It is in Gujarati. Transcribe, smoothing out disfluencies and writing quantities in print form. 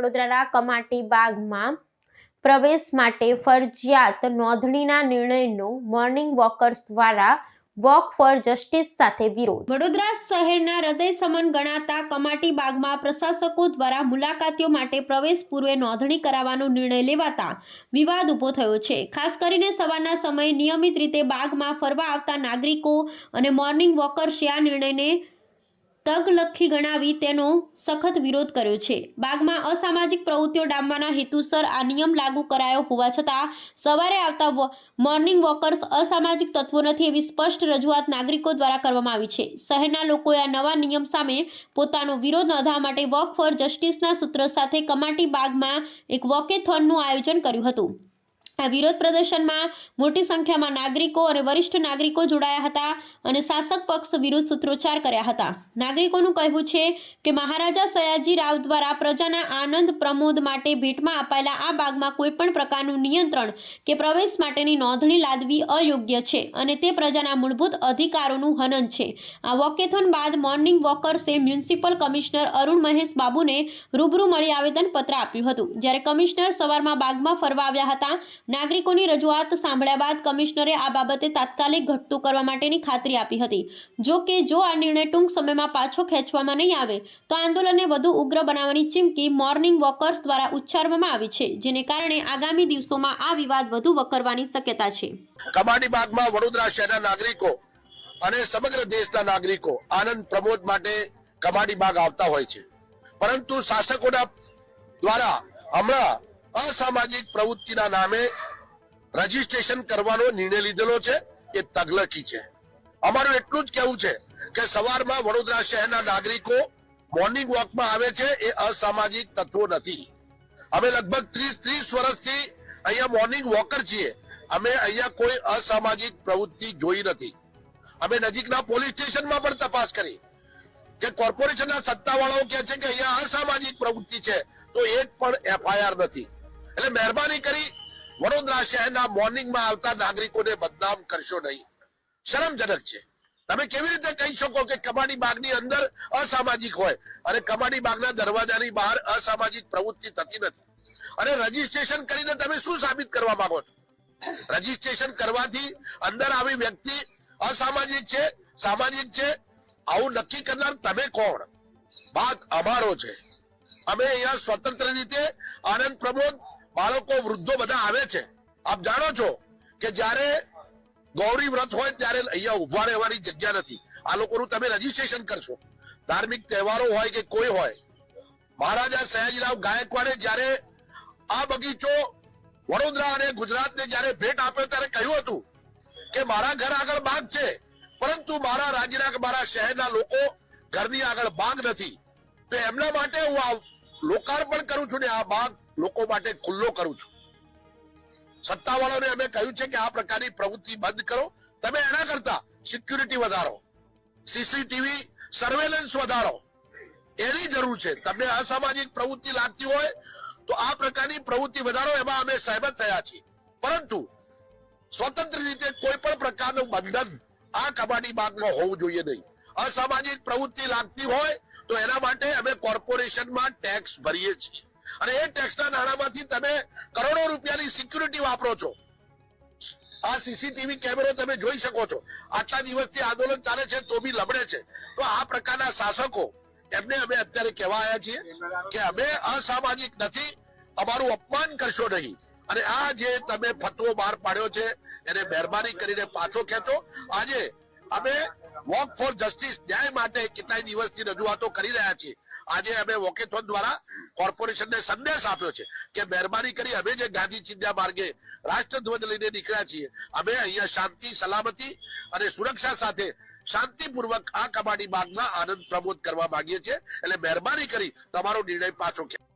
વડોદરાના કમાટી બાગમાં પ્રવેશ માટે ફરજિયાત નોંધણીના નિર્ણયનો મોર્નિંગ વોકર્સ દ્વારા વોક ફોર જસ્ટિસ સાથે વિરોધ। વડોદરા શહેરના હૃદય સમાન ગણાતા કમાટી બાગમાં પ્રશાસકો દ્વારા મુલાકાતીઓ માટે પ્રવેશ પૂર્વે નોંધણી કરાવવાનો નિર્ણય લેવાતા વિવાદ ઊભો થયો છે। ખાસ કરીને સવારના સમયે નિયમિત રીતે બાગમાં ફરવા આવતા નાગરિકો અને મોર્નિંગ વોકર્સે આ નિર્ણયને તગલખી ગણાવી તેનો સખત વિરોધ કર્યો છે। બાગમાં અસામાજિક પ્રવૃત્તિઓ ડામવાના હેતુસર આ નિયમ લાગુ કરાયો હોવા છતાં સવારે આવતા મોર્નિંગ વોકર્સ અસામાજિક તત્વો નથી એવી સ્પષ્ટ રજૂઆત નાગરિકો દ્વારા કરવામાં આવી છે। શહેરના લોકોએ આ નવા નિયમ સામે પોતાનો વિરોધ નોંધાવવા માટે વોક ફોર જસ્ટિસના સૂત્ર સાથે કમાટી બાગમાં એક વોકેથોનનું આયોજન કર્યું હતું। આ વિરોધ પ્રદર્શનમાં મોટી સંખ્યામાં નાગરિકો અને વરિષ્ઠ નાગરિકો જોડાયા હતા અને શાસક પક્ષ વિરુદ્ધ સૂત્રોચ્ચાર કર્યા હતા। નાગરિકોનું કહેવું છે કે મહારાજા સયાજી રાવ દ્વારા પ્રજાના આનંદ પ્રમોદ માટે ભેટમાં અપાયેલા આ બાગમાં કોઈપણ પ્રકારનું નિયંત્રણ કે પ્રવેશ માટેની નોંધણી લાદવી અયોગ્ય છે અને તે પ્રજાના મૂળભૂત અધિકારોનું હનન છે। આ વોકેથોન બાદ મોર્નિંગ વોકર્સે મ્યુનિસિપલ કમિશનર અરુણ મહેશ બાબુને રૂબરૂ મળી આવેદનપત્ર આપ્યું હતું। જ્યારે કમિશનર સવારમાં બાગમાં ફરવા આવ્યા હતા। નાગરિકોની રજૂઆત સાંભળ્યા બાદ કમિશનરે આ બાબતે તાત્કાલિક ઘટતું કરવા માટેની ખાતરી આપી હતી। જો કે જો આ નિર્ણય ટૂંક સમયમાં પાછો ખેંચવામાં નહીં આવે તો આંદોલનને વધુ ઉગ્ર બનાવવાની ચીમકી મોર્નિંગ વોકર્સ દ્વારા ઉચ્ચારવામાં આવી છે, જેને કારણે આગામી દિવસોમાં આ વિવાદ વધુ વકરવાની શક્યતા છે। કમાટી બાગમાં વડોદરા શહેરના નાગરિકો અને સમગ્ર દેશના નાગરિકો આનંદ પ્રમોદ માટે કમાટી બાગ આવતા હોય છે, પરંતુ શાસકોના દ્વારા હમણાં અસામાજિક પ્રવૃત્તિના નામે રજીસ્ટ્રેશન કરવાનો નિર્ણય લીધેલો છે એ તગલખી છે। અમારું એટલું જ કહેવું છે કે સવારમાં વડોદરા શહેરના નાગરિકો મોર્નિંગ વોકમાં આવે છે એ અસામાજિક તત્વો નથી। અમે લગભગ 30 વર્ષથી અહીંયા મોર્નિંગ વોકર છીએ। અમે અહીંયા કોઈ અસામાજિક પ્રવૃત્તિ જોઈ નથી। અમે નજીકના પોલીસ સ્ટેશનમાં પણ તપાસ કરી કે કોર્પોરેશનના સત્તાવાળાઓ કહે છે કે અહીંયા અસામાજિક પ્રવૃત્તિ છે, તો એક પણ એફઆઈઆર નથી। એટલે મહેરબાની કરી વડોદરા શહેરના મોર્નિંગમાં આવતા નાગરિકોને બદનામ કરશો નહીં। શરમજનક છે। તમે કેવી રીતે કહી શકો કે કમાટી બાગની અંદર અસામાજિક હોય અને કમાટી બાગના દરવાજાની બહાર અસામાજિક પ્રવૃત્તિ થતી નથી? અને રજીસ્ટ્રેશન કરીને તમે શું સાબિત કરવા માંગો છો? રજીસ્ટ્રેશન કરવાથી અંદર આવી વ્યક્તિ અસામાજિક છે, સામાજિક છે, આવું નક્કી કરનાર તમે કોણ? બાગ અમારો છે। અમે અહીંયા સ્વતંત્ર રીતે આનંદ પ્રમોદ, બાળકો, વૃદ્ધો બધા આવે છે। આપ જાણો છો કે જ્યારે ગૌરી વ્રત હોય ત્યારે અહીંયા ઉભા રહેવાની જગ્યા નથી। આ લોકોનું તમે રજીસ્ટ્રેશન કરશો। ધાર્મિક તહેવારો હોય કે કોઈ હોય, મહારાજા સયાજીરાવ ગાયકવાડે જ્યારે આ બગીચો વડોદરા અને ગુજરાતને જ્યારે ભેટ આપ્યો ત્યારે કહ્યું હતું કે મારા ઘર આગળ બાગ છે, પરંતુ મારા રાજ્યના, મારા શહેરના લોકો ઘરની આગળ બાગ નથી, તો એમના માટે હું આ લોકાર્પણ કરું છું ને આ બાગ લોકો માટે ખુલ્લો કરું છું। સત્તાવાળાઓને અમે કહ્યું છે કે આ પ્રકારની પ્રવૃત્તિ બંધ કરો। તમે એના કરતા સિક્યુરિટી વધારો, સીસીટીવી સર્વેલન્સ વધારો, એની જરૂર છે। તમને અસામાજિક પ્રવૃત્તિ લાગતી હોય તો આ પ્રકારની પ્રવૃત્તિ વધારો, એમાં અમે સહેમત થયા છીએ, પરંતુ સ્વતંત્ર રીતે કોઈ પણ પ્રકારનું બંધન આ કમાટી બાગમાં હોવું જોઈએ નહીં। અસામાજિક પ્રવૃત્તિ લાગતી હોય તો એના માટે અમે કોર્પોરેશનમાં ટેક્સ ભરીએ છીએ અને એ ટેક્સના નાણાંમાંથી તમે કરોડો રૂપિયાની સિક્યુરિટી વાપરો છો। આ સીસીટીવી કેમેરો તમે જોઈ શકો છો। આટલા દિવસથી આંદોલન ચાલે છે તો બી લબડે છે। તો આ પ્રકારના શાસકો, એમને અમે અત્યારે કહેવા આવ્યા છીએ કે અમે અસામાજિક નથી, અમારું અપમાન કરશો નહીં। અને આ જે તમે ફતવો બહાર પાડ્યો છે એને મહેરબાની કરીને પાછો ખેંચો। આજે અમે વોક ફોર જસ્ટિસ, ન્યાય માટે કેટલાય દિવસથી રજૂઆતો કરી રહ્યા છીએ। આજે અમે વોકેથોન દ્વારા કોર્પોરેશનને સંદેશ આપ્યો છે કે મહેરબાની કરી અમે જે ગાંધી ચિંધ્યા માર્ગે રાષ્ટ્રધ્વજ લઈને નીકળ્યા છીએ, અમે અહીંયા શાંતિ, સલામતી અને સુરક્ષા સાથે શાંતિપૂર્વક આ કમાટી બાગના આનંદ પ્રમોદ કરવા માંગીએ છીએ। એટલે મહેરબાની કરી તમારો નિર્ણય પાછો ખેંચો।